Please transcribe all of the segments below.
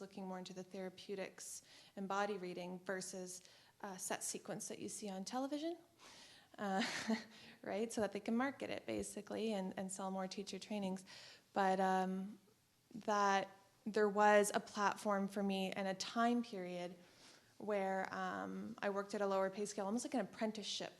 looking more into the therapeutics and body reading versus a set sequence that you see on television, right? So that they can market it basically and sell more teacher trainings. But that there was a platform for me and a time period where I worked at a lower pay scale, almost like an apprenticeship.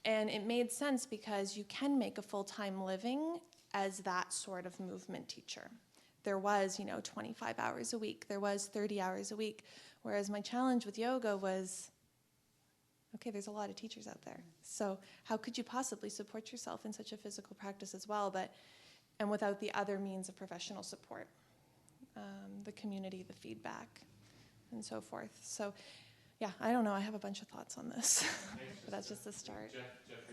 And it made sense because you can make a full-time living as that sort of movement teacher. There was, 25 hours a week. There was 30 hours a week. Whereas my challenge with yoga was, okay, there's a lot of teachers out there. So how could you possibly support yourself in such a physical practice as well, and without the other means of professional support, the community, the feedback, and so forth. So, yeah, I don't know. I have a bunch of thoughts on this, but that's just a start.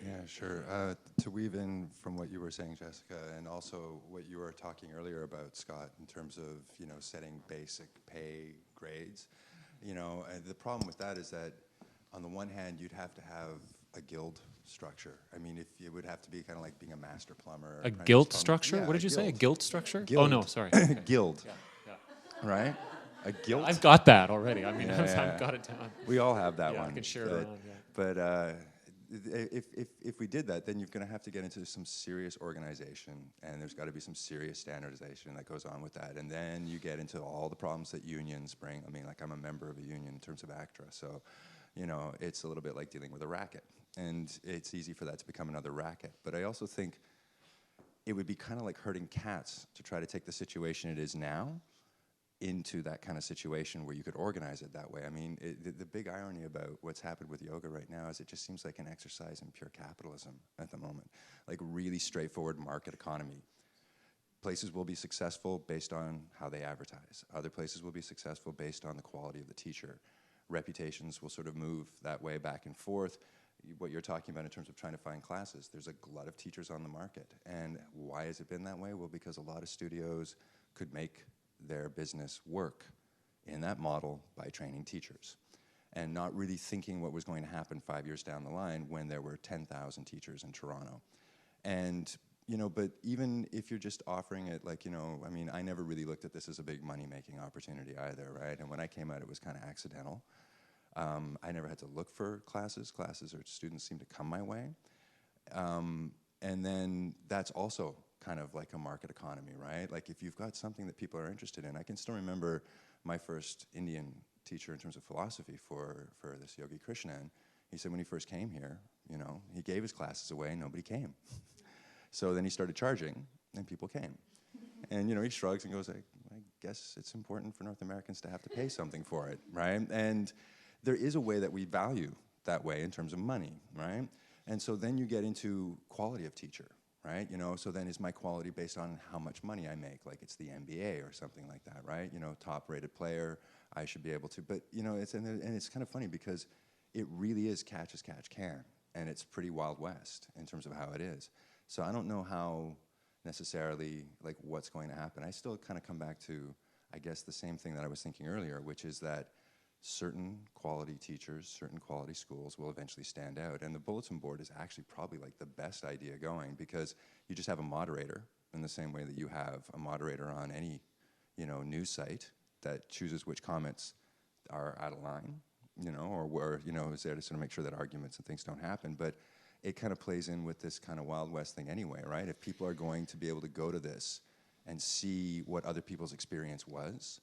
Yeah, sure. To weave in from what you were saying, Jessica, and also what you were talking earlier about, Scott, in terms of, setting basic pay grades, and the problem with that is that on the one hand, you'd have to have a guild structure. I mean, if it would have to be kind of like being a master plumber. A guild plumber. structure? Yeah, what did you say? A guild structure? Guild. Oh, no, sorry. Okay. Guild. Yeah. Right? A guild. I've got that already. I mean, Yeah. I've got it down. We all have that Yeah, one. I can share it around, yeah. But if we did that, then you're going to have to get into some serious organization, and there's got to be some serious standardization that goes on with that. And then you get into all the problems that unions bring. I mean, like, I'm a member of a union in terms of ACTRA, so, it's a little bit like dealing with a racket. And it's easy for that to become another racket. But I also think it would be kind of like herding cats to try to take the situation it is now into that kind of situation where you could organize it that way. I mean, the big irony about what's happened with yoga right now is it just seems like an exercise in pure capitalism at the moment, like really straightforward market economy. Places will be successful based on how they advertise. Other places will be successful based on the quality of the teacher. Reputations will sort of move that way back and forth. What you're talking about in terms of trying to find classes, there's a glut of teachers on the market. And why has it been that way? Well, because a lot of studios could make their business work in that model by training teachers and not really thinking what was going to happen 5 years down the line when there were 10,000 teachers in Toronto. And, but even if you're just offering it like, I mean, I never really looked at this as a big money-making opportunity either, right? And when I came out, it was kind of accidental. I never had to look for classes. Classes or students seemed to come my way. And then that's also kind of like a market economy, right? Like if you've got something that people are interested in. I can still remember my first Indian teacher in terms of philosophy for this Yogi Krishnan. He said when he first came here, he gave his classes away and nobody came. So then he started charging and people came. And he shrugs and goes like, I guess it's important for North Americans to have to pay something for it, right? And there is a way that we value that way in terms of money, right? And so then you get into quality of teacher, right? So then is my quality based on how much money I make? Like it's the NBA or something like that, right? Top-rated player, I should be able to. But it's kind of funny because it really is catch as catch can, and it's pretty Wild West in terms of how it is. So I don't know how necessarily like what's going to happen. I still kind of come back to, I guess, the same thing that I was thinking earlier, which is that certain quality teachers, certain quality schools will eventually stand out. And the bulletin board is actually probably like the best idea going because you just have a moderator in the same way that you have a moderator on any, news site that chooses which comments are out of line, or where, is there to sort of make sure that arguments and things don't happen. But it kind of plays in with this kind of Wild West thing anyway, right? If people are going to be able to go to this and see what other people's experience was,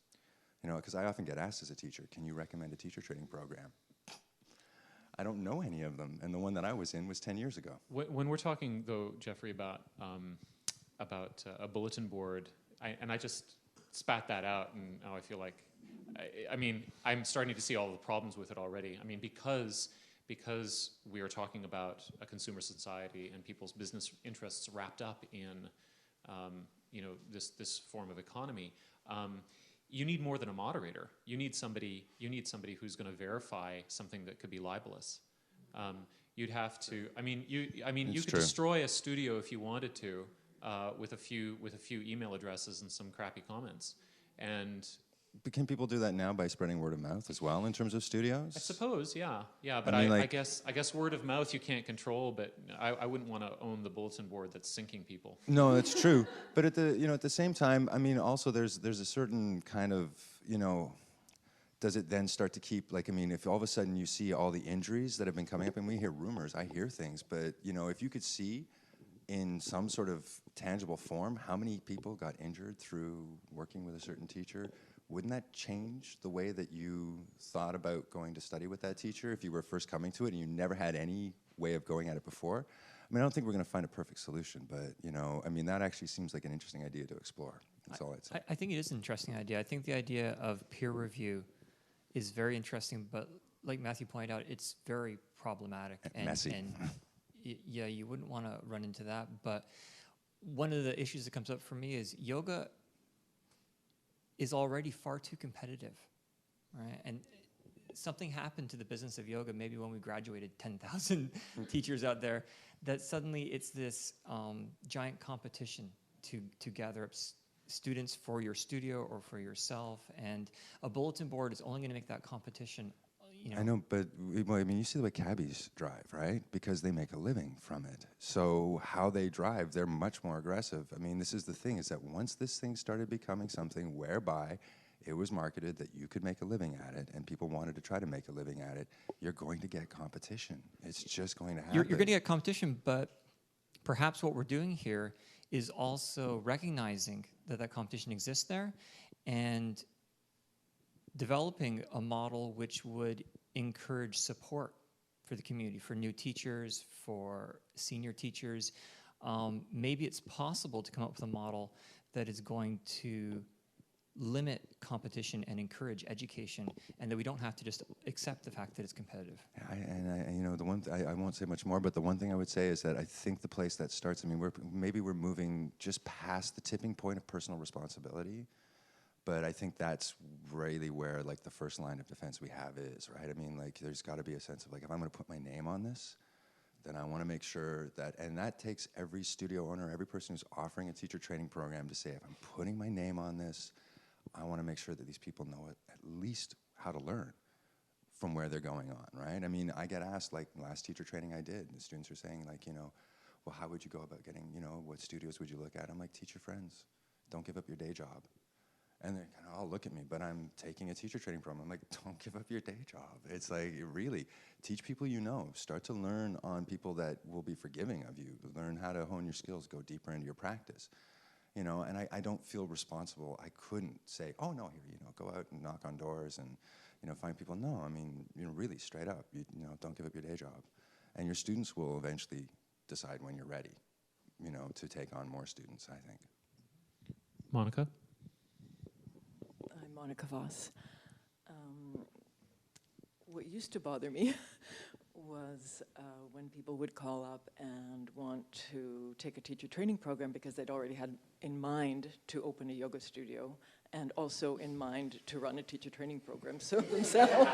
because I often get asked as a teacher, can you recommend a teacher training program? I don't know any of them, and the one that I was in was 10 years ago. When we're talking, though, Jeffrey, about a bulletin board, I just spat that out, and now I feel like, I mean, I'm starting to see all the problems with it already. I mean, because we are talking about a consumer society and people's business interests wrapped up in, this form of economy. You need more than a moderator. You need somebody who's going to verify something that could be libelous. You'd have to. I mean, you could destroy a studio if you wanted to, with a few email addresses and some crappy comments, and can people do that now by spreading word of mouth as well in terms of studios? I suppose, yeah. But I mean, I like- guess word of mouth you can't control, but I wouldn't want to own the bulletin board that's sinking people. No, that's true. But at the same time, I mean, also there's a certain kind of, does it then start to keep, like, I mean, if all of a sudden you see all the injuries that have been coming up, and we hear rumors, I hear things, but, if you could see in some sort of tangible form how many people got injured through working with a certain teacher, wouldn't that change the way that you thought about going to study with that teacher if you were first coming to it and you never had any way of going at it before? I mean, I don't think we're going to find a perfect solution, but, I mean, that actually seems like an interesting idea to explore. That's all I'd say. I think it is an interesting idea. I think the idea of peer review is very interesting, but like Matthew pointed out, it's very problematic. And messy. And yeah, you wouldn't want to run into that. But one of the issues that comes up for me is yoga is already far too competitive, right? And something happened to the business of yoga maybe when we graduated 10,000 teachers out there, that suddenly it's this giant competition to gather up students for your studio or for yourself, and a bulletin board is only going to make that competition. I know, but I mean, you see the way cabbies drive, right? Because they make a living from it. So how they drive, they're much more aggressive. I mean, this is the thing, is that once this thing started becoming something whereby it was marketed that you could make a living at it and people wanted to try to make a living at it, you're going to get competition. It's just going to happen. You're going to get competition, but perhaps what we're doing here is also recognizing that competition exists there and developing a model which would encourage support for the community, for new teachers, for senior teachers. Maybe it's possible to come up with a model that is going to limit competition and encourage education, and that we don't have to just accept the fact that it's competitive. I won't say much more, but the one thing I would say is that I think the place that starts, I mean, we're moving just past the tipping point of personal responsibility. But I think that's really where, like, the first line of defense we have is, right? I mean, like, there's got to be a sense of, like, if I'm going to put my name on this, then I want to make sure that, and that takes every studio owner, every person who's offering a teacher training program to say, if I'm putting my name on this, I want to make sure that these people know at least how to learn from where they're going on, right? I mean, I get asked, like, last teacher training I did, the students are saying, like, well, how would you go about getting, what studios would you look at? I'm like, teach your friends. Don't give up your day job. And they're kind of all look at me, but I'm taking a teacher training program. I'm like, don't give up your day job. It's like, really, teach people you know. Start to learn on people that will be forgiving of you. Learn how to hone your skills, go deeper into your practice. And I don't feel responsible. I couldn't say, oh, no, here, go out and knock on doors and, find people. No, I mean, really, straight up, don't give up your day job. And your students will eventually decide when you're ready, to take on more students, I think. Monica? I'm Monica Voss. What used to bother me was when people would call up and want to take a teacher training program because they'd already had in mind to open a yoga studio and also in mind to run a teacher training program so themselves.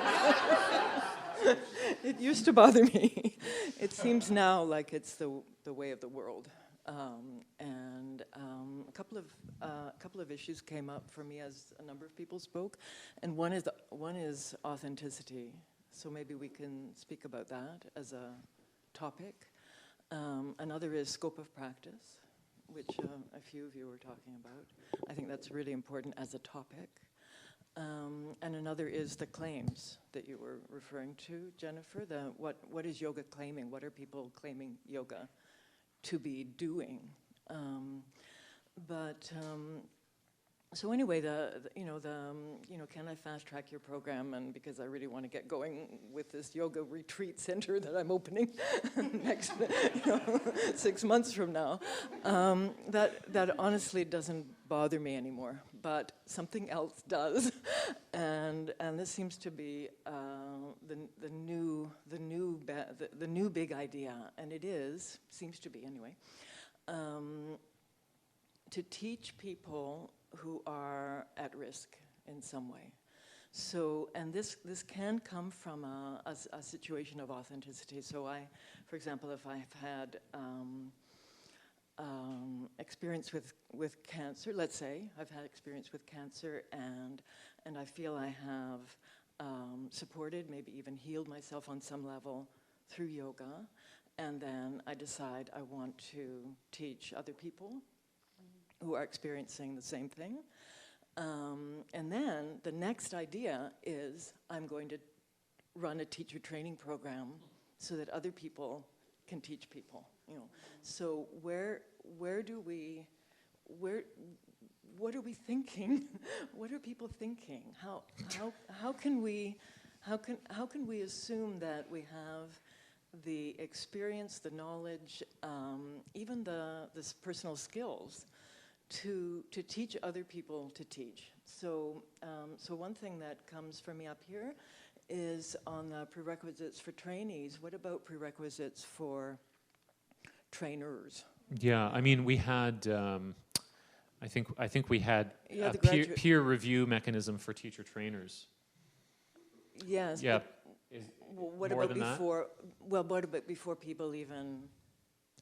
It used to bother me. It seems now like it's the way of the world. And a couple of issues came up for me as a number of people spoke, and one is authenticity. So maybe we can speak about that as a topic. Another is scope of practice, which a few of you were talking about. I think that's really important as a topic. And another is the claims that you were referring to, Jennifer. What is yoga claiming? What are people claiming yoga to be doing? So anyway, can I fast track your program? And because I really want to get going with this yoga retreat center that I'm opening next 6 months from now, that honestly doesn't bother me anymore. But something else does, and this seems to be the new big idea, and seems to be anyway, to teach people who are at risk in some way. So, and this can come from a situation of authenticity. So for example, if I've had experience with cancer, let's say. I've had experience with cancer, and I feel I have supported, maybe even healed myself on some level through yoga. And then I decide I want to teach other people who are experiencing the same thing. And then the next idea is I'm going to run a teacher training program so that other people can teach people. You know, so where do we, what are we thinking? What are people thinking? How can we assume that we have the experience, the knowledge, even the personal skills to teach other people to teach? So one thing that comes for me up here is on the prerequisites for trainees. What about prerequisites for trainers? Yeah, I mean, we had, I think we had Yeah, a the graduate- peer review mechanism for teacher trainers. Yes. Yeah. But what More about than that? before? Well, what about before people even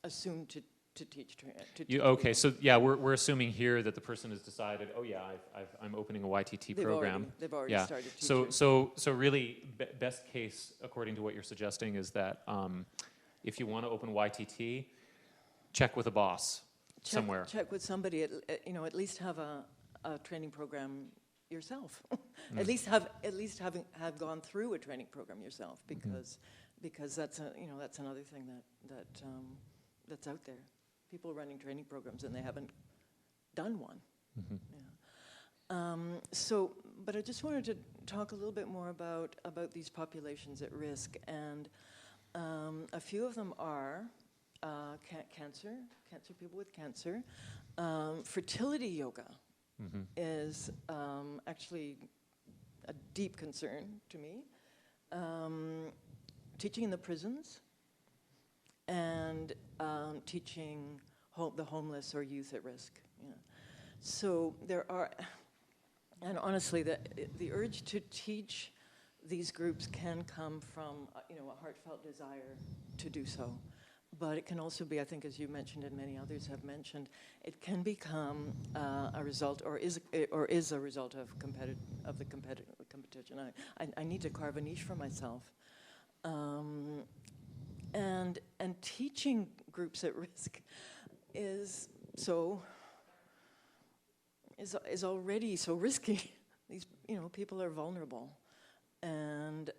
assume to teach? Okay, so yeah, we're assuming here that the person has decided, oh yeah, I'm opening a YTT program. They've already Yeah. started teaching. So really, best case, according to what you're suggesting, is that if you want to open YTT, check with a boss somewhere. Check with somebody. At least have a training program yourself. At least have gone through a training program yourself, because that's another thing that's out there. People running training programs and they haven't done one. Yeah. But I just wanted to talk a little bit more about these populations at risk, and a few of them are cancer people with cancer, fertility yoga is actually a deep concern to me. Teaching in the prisons and teaching the homeless or youth at risk. Yeah. So there are, and honestly, the urge to teach these groups can come from a heartfelt desire to do so. But it can also be, I think, as you mentioned and many others have mentioned, it can become a result, or is a result of the competition. I need to carve a niche for myself, and teaching groups at risk is already so risky. These people are vulnerable. And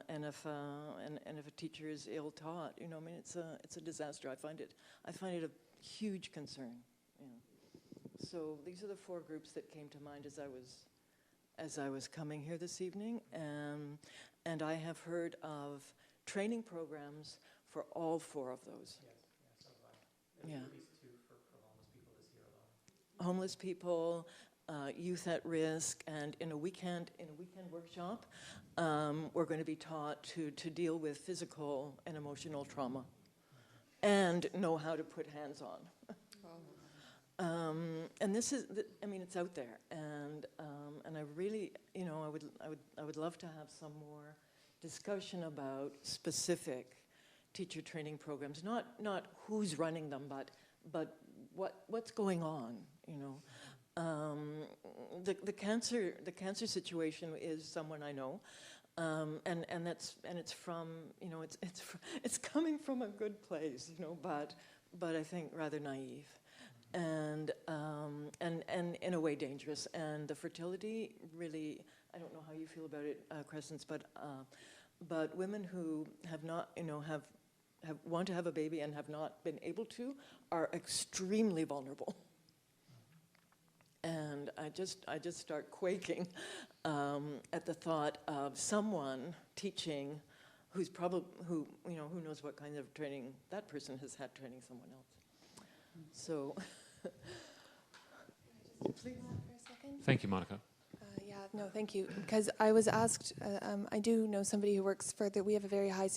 if a teacher is ill taught, it's a disaster. I find it a huge concern. So these are the four groups that came to mind as I was coming here this evening, and I have heard of training programs for all four of those. Yes, so have I. Yeah. At least two for homeless people this year alone. Homeless people, youth at risk, and in a weekend workshop, we're going to be taught to deal with physical and emotional trauma, and know how to put hands on. And this is, it's out there, and I really, I would love to have some more discussion about specific teacher training programs, not who's running them, but what's going on, The cancer situation is someone I know, and it's from it's coming from a good place, but I think rather naive, and in a way dangerous. And the fertility, really, I don't know how you feel about it, Crescents, but women who have not want to have a baby and have not been able to are extremely vulnerable. And I just start quaking at the thought of someone teaching who knows what kind of training that person has had training someone else. So, please. For a second? Thank you, Monica. Yeah, no, thank you. Because I was asked, I do know somebody who works we have a very high